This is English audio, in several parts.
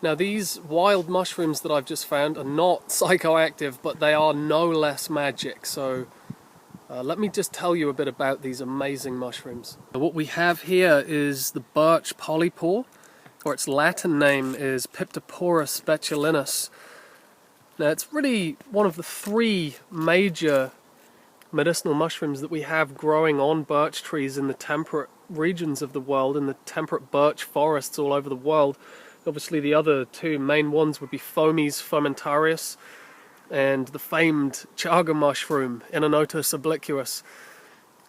Now these wild mushrooms that I've just found are not psychoactive, but they are no less magic, so let me just tell you a bit about these amazing mushrooms. What we have here is the Birch Polypore, or its Latin name is Piptoporous Betulinus. Now it's really one of the three major medicinal mushrooms that we have growing on birch trees in the temperate regions of the world, in the temperate birch forests all over the world. Obviously the other two main ones would be Fomes fomentarius and the famed chaga mushroom, Inonotus obliquus.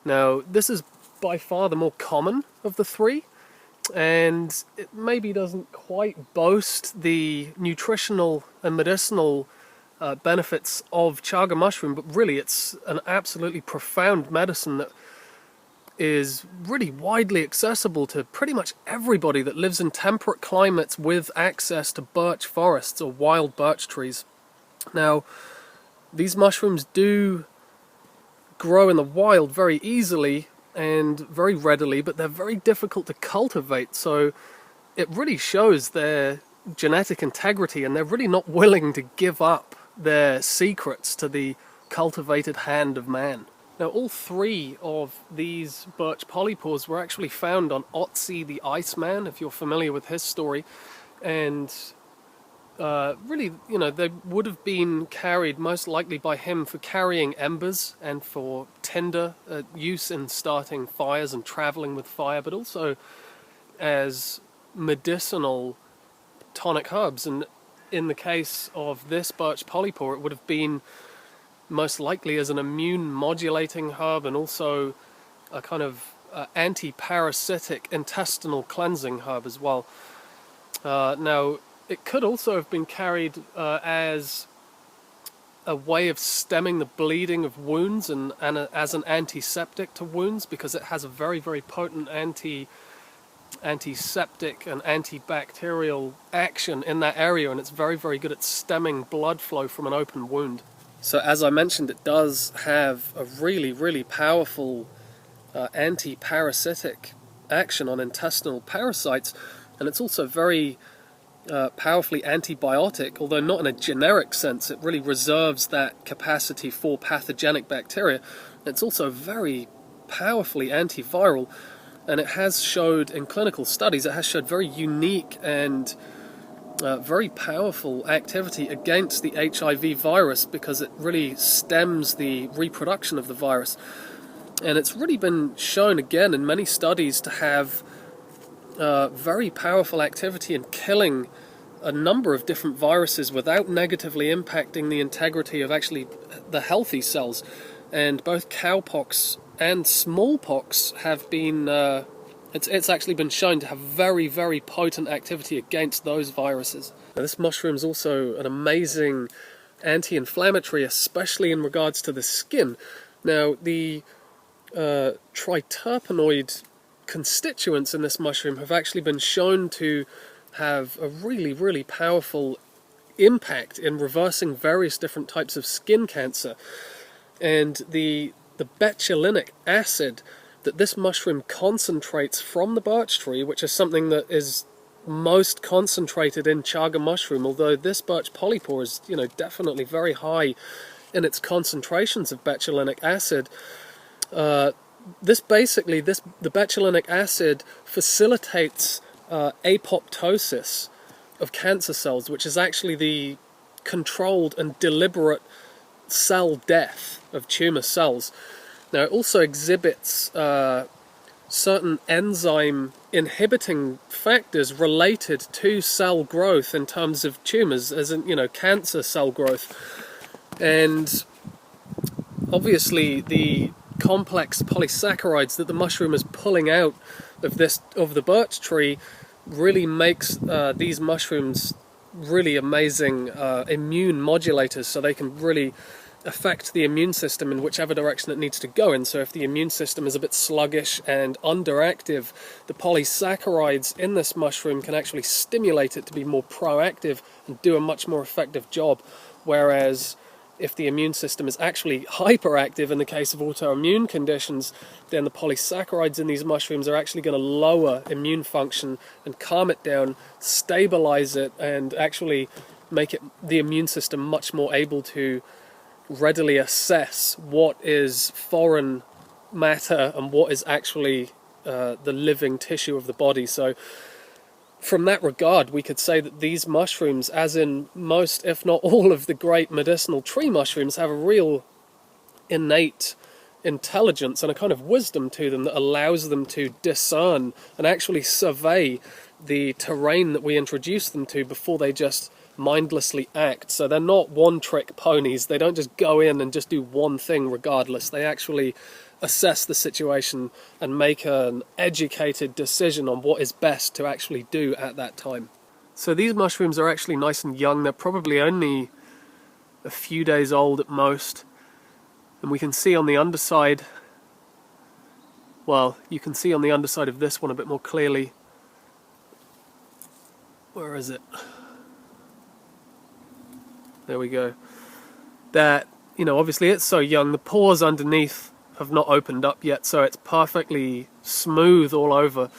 Now this is by far the more common of the three, and it maybe doesn't quite boast the nutritional and medicinal benefits of chaga mushroom, but really it's an absolutely profound medicine that is really widely accessible to pretty much everybody that lives in temperate climates with access to birch forests or wild birch trees. Now, these mushrooms do grow in the wild very easily and very readily, but they're very difficult to cultivate, so it really shows their genetic integrity, and they're really not willing to give up their secrets to the cultivated hand of man. Now, all three of these birch polypores were actually found on Otzi the Iceman, if you're familiar with his story, and really, you know, they would have been carried most likely by him for carrying embers and for tinder use in starting fires and traveling with fire, but also as medicinal tonic herbs. And in the case of this birch polypore, it would have been most likely as an immune modulating herb and also a kind of anti-parasitic intestinal cleansing herb as well. Now, it could also have been carried as a way of stemming the bleeding of wounds and as an antiseptic to wounds, because it has a very, very potent antiseptic and antibacterial action in that area, and it's very, very good at stemming blood flow from an open wound. So as I mentioned, it does have a really, really powerful anti-parasitic action on intestinal parasites, and it's also very powerfully antibiotic, although not in a generic sense. It really reserves that capacity for pathogenic bacteria. It's also very powerfully antiviral, and it has showed in clinical studies, it has showed very unique and very powerful activity against the HIV virus, because it really stems the reproduction of the virus. And it's really been shown again in many studies to have very powerful activity in killing a number of different viruses without negatively impacting the integrity of actually the healthy cells. And both cowpox and smallpox have been it's actually been shown to have very, very potent activity against those viruses. Now, this mushroom is also an amazing anti-inflammatory, especially in regards to the skin. Now, the triterpenoid constituents in this mushroom have actually been shown to have a really, really powerful impact in reversing various different types of skin cancer. And the betulinic acid that this mushroom concentrates from the birch tree, which is something that is most concentrated in chaga mushroom, although this birch polypore is, you know, definitely very high in its concentrations of betulinic acid. The betulinic acid facilitates apoptosis of cancer cells, which is actually the controlled and deliberate cell death of tumor cells. Now, it also exhibits certain enzyme inhibiting factors related to cell growth in terms of tumors, as in, you know, cancer cell growth. And obviously the complex polysaccharides that the mushroom is pulling out of the birch tree really makes these mushrooms really amazing immune modulators, so they can really affect the immune system in whichever direction it needs to go in. So if the immune system is a bit sluggish and underactive, the polysaccharides in this mushroom can actually stimulate it to be more proactive and do a much more effective job, whereas if the immune system is actually hyperactive in the case of autoimmune conditions, then the polysaccharides in these mushrooms are actually going to lower immune function and calm it down, stabilize it, and actually make the immune system much more able to readily assess what is foreign matter and what is actually the living tissue of the body. So from that regard, we could say that these mushrooms, as in most, if not all, of the great medicinal tree mushrooms, have a real innate intelligence and a kind of wisdom to them that allows them to discern and actually survey the terrain that we introduce them to before they just mindlessly act. So they're not one-trick ponies. They don't just go in and just do one thing regardless. They actually assess the situation and make an educated decision on what is best to actually do at that time. So these mushrooms are actually nice and young. They're probably only a few days old at most. And we can see on the underside, well, you can see on the underside of this one a bit more clearly. Where is it? There we go. That, obviously it's so young, the pores underneath have not opened up yet, so it's perfectly smooth all over.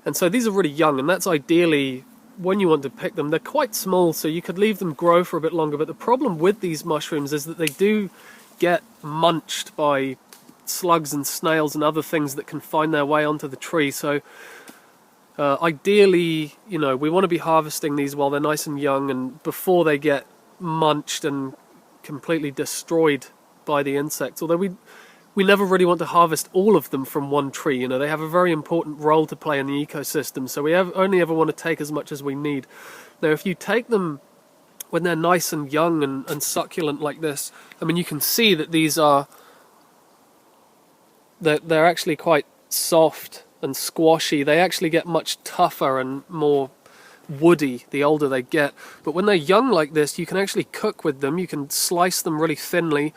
And so these are really young, and that's ideally when you want to pick them. They're quite small, so you could leave them grow for a bit longer, but the problem with these mushrooms is that they do get munched by slugs and snails and other things that can find their way onto the tree. So ideally, we want to be harvesting these while they're nice and young and before they get munched and completely destroyed by the insects. Although we never really want to harvest all of them from one tree. They have a very important role to play in the ecosystem, so we only ever want to take as much as we need. Now, if you take them when they're nice and young and succulent like this, you can see that these are, they're actually quite soft and squashy. They actually get much tougher and more woody the older they get. But when they're young like this, you can actually cook with them. You can slice them really thinly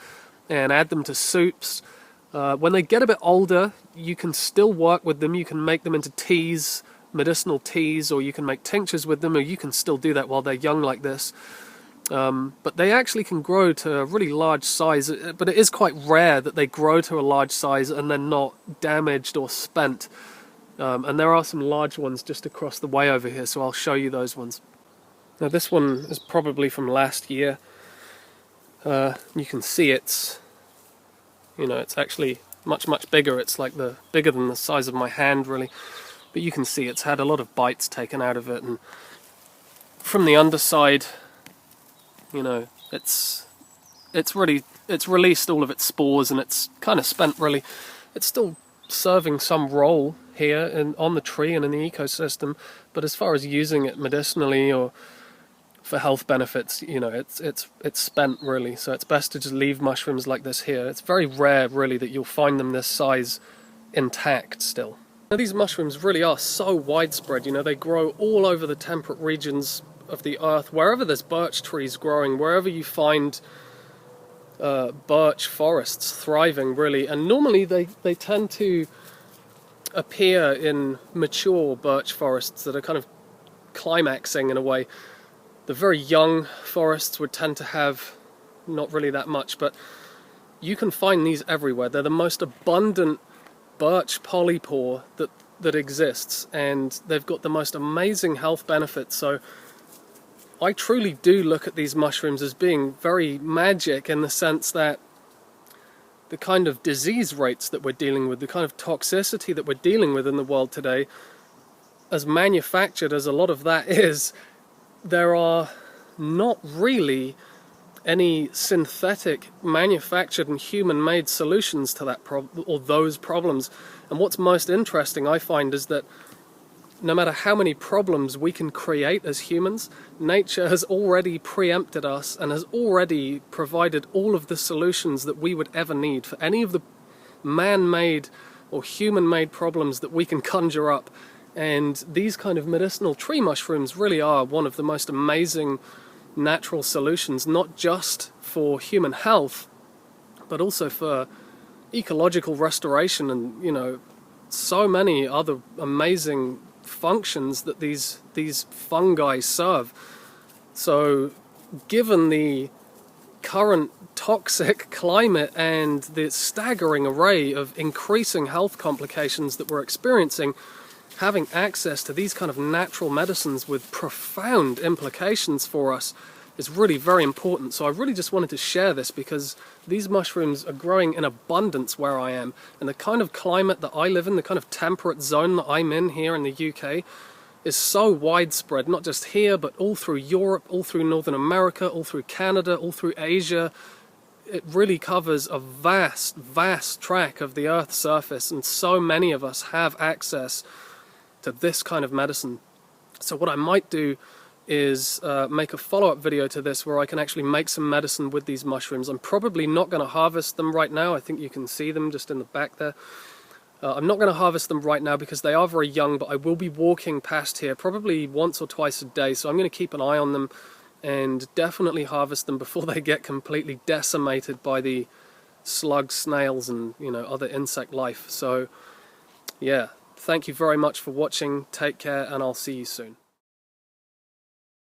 and add them to soups. When they get a bit older, you can still work with them. You can make them into teas, medicinal teas, or you can make tinctures with them, or you can still do that while they're young like this. But they actually can grow to a really large size, but it is quite rare that they grow to a large size and they're not damaged or spent. And there are some large ones just across the way over here, so I'll show you those ones. Now this one is probably from last year. You can see it's actually much bigger. It's like bigger than the size of my hand, really. But you can see it's had a lot of bites taken out of it, and from the underside, it's released all of its spores, and it's kind of spent, really. It's still serving some role here on the tree and in the ecosystem, but as far as using it medicinally or for health benefits, it's spent, really. So it's best to just leave mushrooms like this here. It's very rare, really, that you'll find them this size intact still. Now, these mushrooms really are so widespread. They grow all over the temperate regions of the earth, wherever there's birch trees growing, wherever you find birch forests thriving, really. And normally they tend to appear in mature birch forests that are kind of climaxing in a way. The very young forests would tend to have not really that much, but you can find these everywhere. They're the most abundant birch polypore that exists, and they've got the most amazing health benefits. So I truly do look at these mushrooms as being very magic, in the sense that the kind of disease rates that we're dealing with, the kind of toxicity that we're dealing with in the world today, as manufactured as a lot of that is, there are not really any synthetic, manufactured and human-made solutions to that problem or those problems. And what's most interesting, I find, is that no matter how many problems we can create as humans, nature has already preempted us and has already provided all of the solutions that we would ever need for any of the man-made or human-made problems that we can conjure up. And these kind of medicinal tree mushrooms really are one of the most amazing natural solutions, not just for human health, but also for ecological restoration and, so many other amazing functions that these fungi serve. So given the current toxic climate and the staggering array of increasing health complications that we're experiencing, having access to these kind of natural medicines with profound implications for us is really very important. So I really just wanted to share this because these mushrooms are growing in abundance where I am, and the kind of climate that I live in, the kind of temperate zone that I'm in here in the UK, is so widespread, not just here, but all through Europe, all through Northern America, all through Canada, all through Asia. It really covers a vast, vast tract of the Earth's surface, and so many of us have access to this kind of medicine. So what I might do is make a follow-up video to this where I can actually make some medicine with these mushrooms. I'm probably not going to harvest them right now. I think you can see them just in the back there. I'm not going to harvest them right now because they are very young, but I will be walking past here probably once or twice a day, so I'm going to keep an eye on them and definitely harvest them before they get completely decimated by the slugs, snails, and other insect life. So yeah, thank you very much for watching. Take care, and I'll see you soon.